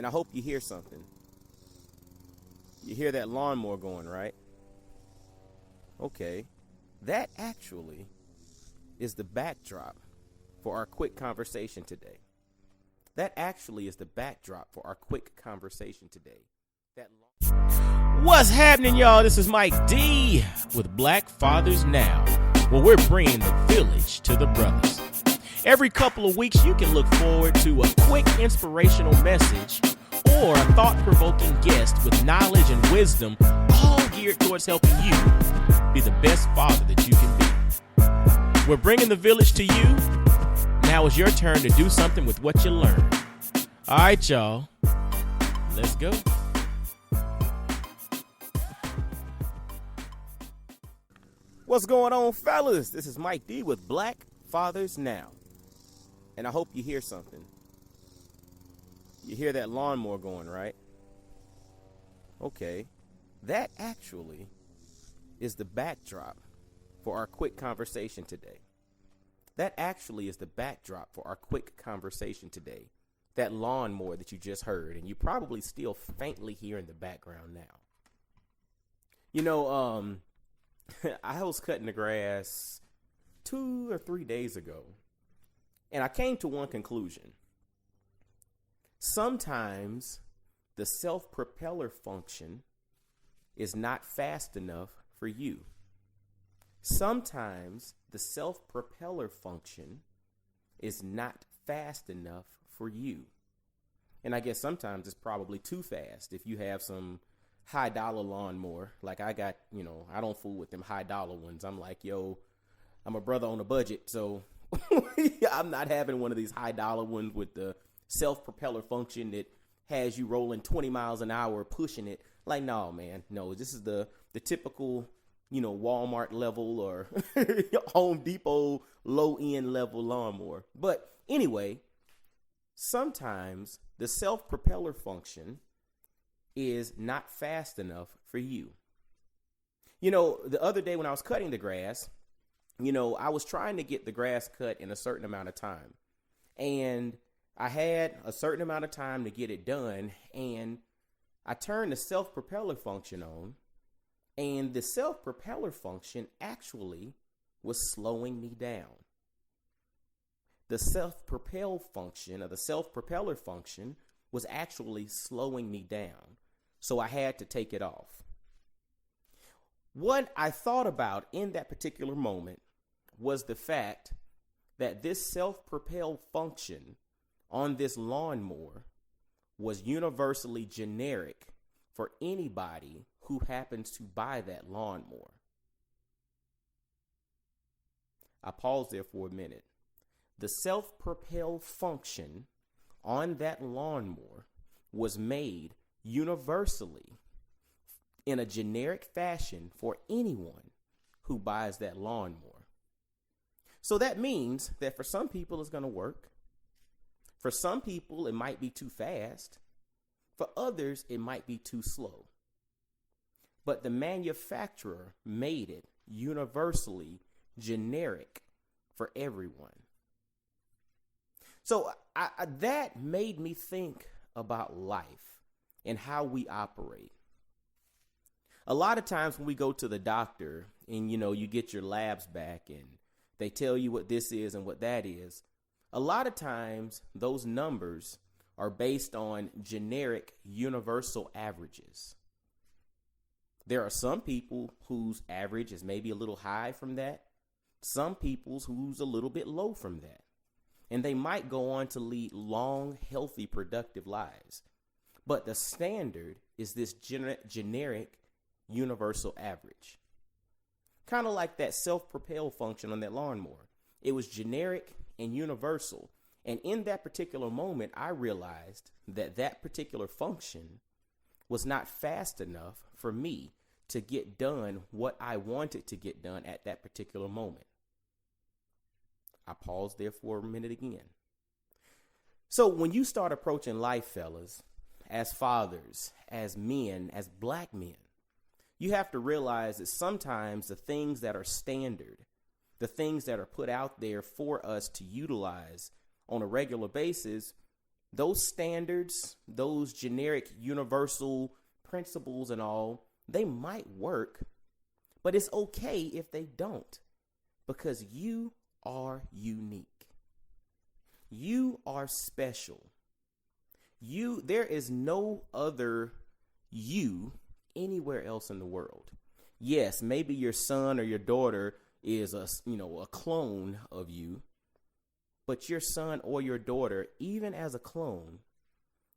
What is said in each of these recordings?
And I hope you hear something. You hear that lawnmower going, right? Okay. That actually is the backdrop for our quick conversation today. That actually is the backdrop for our quick conversation today. What's happening, y'all? This is Mike D with Black Fathers Now, where we're bringing the village to the brothers. Every couple of weeks, you can look forward to a quick inspirational message or a thought-provoking guest with knowledge and wisdom, all geared towards helping you be the best father that you can be. We're bringing the village to you. Now it's your turn to do something with what you learned. All right, y'all. Let's go. What's going on, fellas? This is Mike D with Black Fathers Now. And I hope you hear something. You hear that lawnmower going, right? Okay. That actually is the backdrop for our quick conversation today. That actually is the backdrop for our quick conversation today. That lawnmower that you just heard, and you probably still faintly hear in the background now. You know, I was cutting the grass 2 or 3 days ago, and I came to one conclusion. Sometimes the self-propeller function is not fast enough for you. Sometimes the self-propeller function is not fast enough for you. And I guess sometimes it's probably too fast. If you have some high dollar lawnmower, like I got, I don't fool with them high dollar ones. I'm like, yo, I'm a brother on a budget, so I'm not having one of these high dollar ones with the self-propeller function that has you rolling 20 miles an hour pushing it. Like, no, man, no, this is the typical, Walmart level or Home Depot low-end level lawnmower. But anyway, sometimes the self-propeller function is not fast enough for you. The other day when I was cutting the grass, I was trying to get the grass cut in a certain amount of time. And I had a certain amount of time to get it done. And I turned the self-propeller function on. And the self-propeller function actually was slowing me down. The self-propel function or the self-propeller function was actually slowing me down. So I had to take it off. What I thought about in that particular moment was the fact that this self-propel function on this lawnmower was universally generic for anybody who happens to buy that lawnmower. I paused there for a minute. The self-propel function on that lawnmower was made universally in a generic fashion for anyone who buys that lawnmower. So that means that for some people it's going to work. For some people it might be too fast. For others it might be too slow. But the manufacturer made it universally generic for everyone. So that made me think about life and how we operate. A lot of times when we go to the doctor and, you get your labs back and they tell you what this is and what that is, a lot of times those numbers are based on generic universal averages. There are some people whose average is maybe a little high from that, some people's who's a little bit low from that. And they might go on to lead long, healthy, productive lives. But the standard is this generic universal average. Kind of like that self-propel function on that lawnmower. It was generic and universal. And in that particular moment, I realized that that particular function was not fast enough for me to get done what I wanted to get done at that particular moment. I paused there for a minute again. So when you start approaching life, fellas, as fathers, as men, as black men, you have to realize that sometimes the things that are standard, the things that are put out there for us to utilize on a regular basis those standards, those generic universal principles and all, they might work, but it's okay if they don't, because you are unique. You are special. There is no other you anywhere else in the world. Yes, maybe your son or your daughter is a clone of you, but your son or your daughter, even as a clone,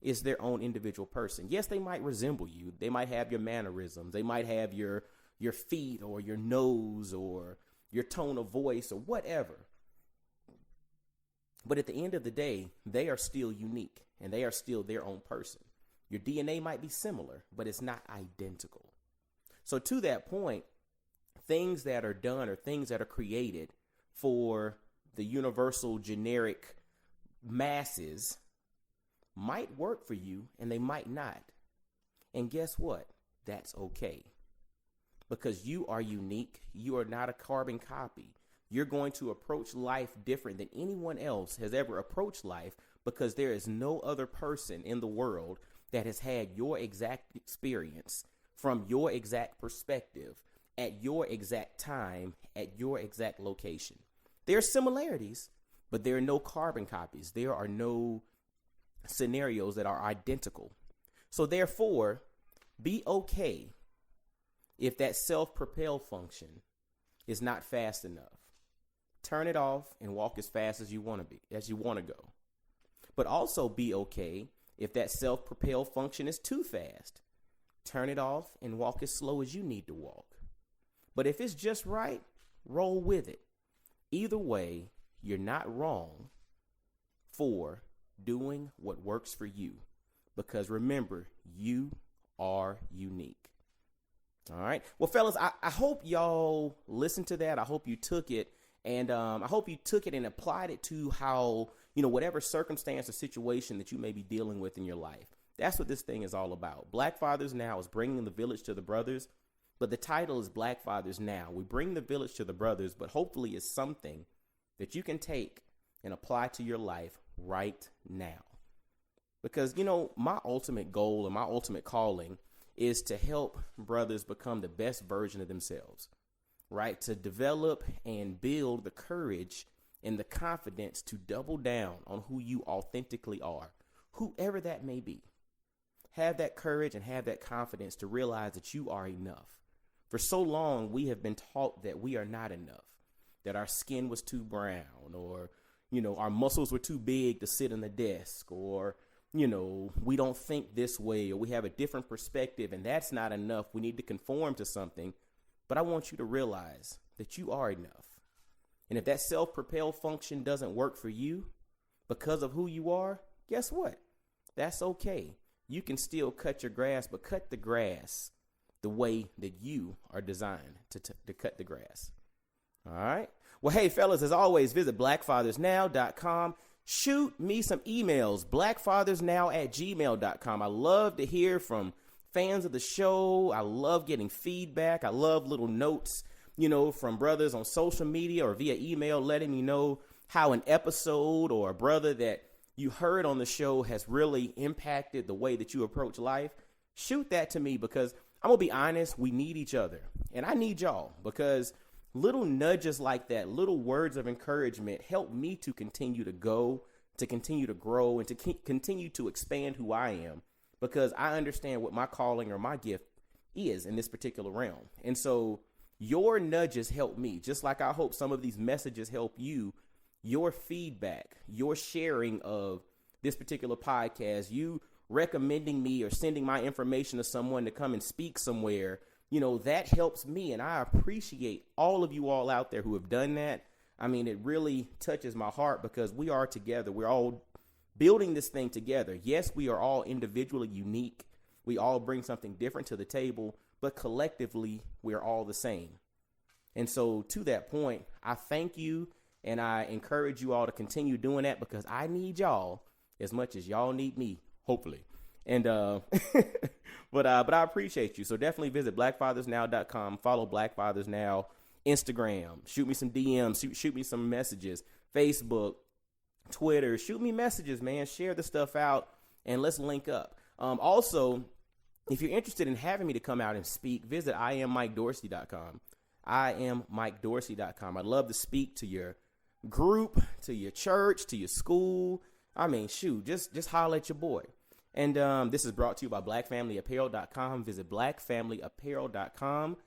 is their own individual person. Yes, they might resemble you. They might have your mannerisms. They might have your feet or your nose or your tone of voice or whatever. But at the end of the day, they are still unique and they are still their own person. Your DNA might be similar, but it's not identical. So to that point, things that are done or things that are created for the universal generic masses might work for you and they might not. And guess what? That's okay. Because you are unique. You are not a carbon copy. You're going to approach life different than anyone else has ever approached life, because there is no other person in the world that has had your exact experience from your exact perspective at your exact time at your exact location. There are similarities, but there are no carbon copies. There are no scenarios that are identical. So therefore, be okay if that self-propel function is not fast enough. Turn it off and walk as fast as you want to go. But also be okay if that self-propel function is too fast. Turn it off and walk as slow as you need to walk. But if it's just right, roll with it. Either way, you're not wrong for doing what works for you. Because remember, you are unique. All right. Well, fellas, I hope y'all listened to that. I hope you took it. And I hope you took it and applied it to how, whatever circumstance or situation that you may be dealing with in your life. That's what this thing is all about. Black Fathers Now is bringing the village to the brothers, but the title is Black Fathers Now. We bring the village to the brothers, but hopefully it's something that you can take and apply to your life right now. Because, my ultimate goal and my ultimate calling is to help brothers become the best version of themselves, right? To develop and build the courage and the confidence to double down on who you authentically are, whoever that may be. Have that courage and have that confidence to realize that you are enough. For so long, we have been taught that we are not enough, that our skin was too brown, or, our muscles were too big to sit in the desk, or, we don't think this way, or we have a different perspective, and that's not enough. We need to conform to something. But I want you to realize that you are enough. And if that self-propel function doesn't work for you because of who you are, guess what? That's okay. You can still cut your grass, but cut the grass the way that you are designed to cut the grass. All right. Well, hey, fellas, as always, visit blackfathersnow.com. Shoot me some emails, blackfathersnow@gmail.com. I love to hear from fans of the show. I love getting feedback. I love little notes, from brothers on social media or via email, letting me know how an episode or a brother that you heard on the show has really impacted the way that you approach life. Shoot that to me, because I'm going to be honest, we need each other. And I need y'all, because little nudges like that, little words of encouragement help me to continue to go, to continue to grow, and to continue to expand who I am, because I understand what my calling or my gift is in this particular realm. And so your nudges help me, just like I hope some of these messages help you. Your feedback, your sharing of this particular podcast, you recommending me or sending my information to someone to come and speak somewhere, that helps me. And I appreciate all of you all out there who have done that. I mean, it really touches my heart, because we are together. We're all building this thing together. Yes, we are all individually unique. We all bring something different to the table, but collectively, we're all the same. And so to that point, I thank you. And I encourage you all to continue doing that, because I need y'all as much as y'all need me, hopefully. And but I appreciate you. So definitely visit blackfathersnow.com. Follow Black Fathers Now, Instagram. Shoot me some DMs. Shoot me some messages. Facebook. Twitter. Shoot me messages, man. Share the stuff out and let's link up. Also, if you're interested in having me to come out and speak, visit IamMikeDorsey.com. IamMikeDorsey.com. I'd love to speak to your group, to your church, to your school. I mean, shoot, just holler at your boy. And this is brought to you by BlackFamilyApparel.com. Visit BlackFamilyApparel.com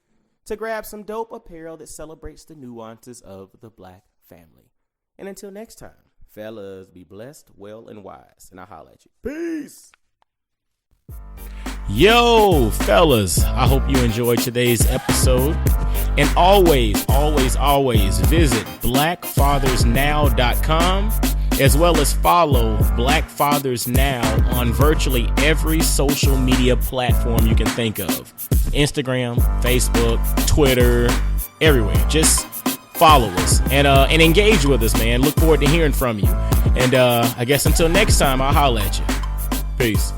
to grab some dope apparel that celebrates the nuances of the Black family. And until next time, fellas, be blessed, well, and wise. And I'll holler at you. Peace. Yo, fellas, I hope you enjoyed today's episode. And always visit blackfathersnow.com, as well as follow Black Fathers Now on virtually every social media platform you can think of. Instagram, Facebook, Twitter, everywhere. Just follow us and engage with us, man. Look forward to hearing from you. And I guess until next time, I'll holler at you. Peace.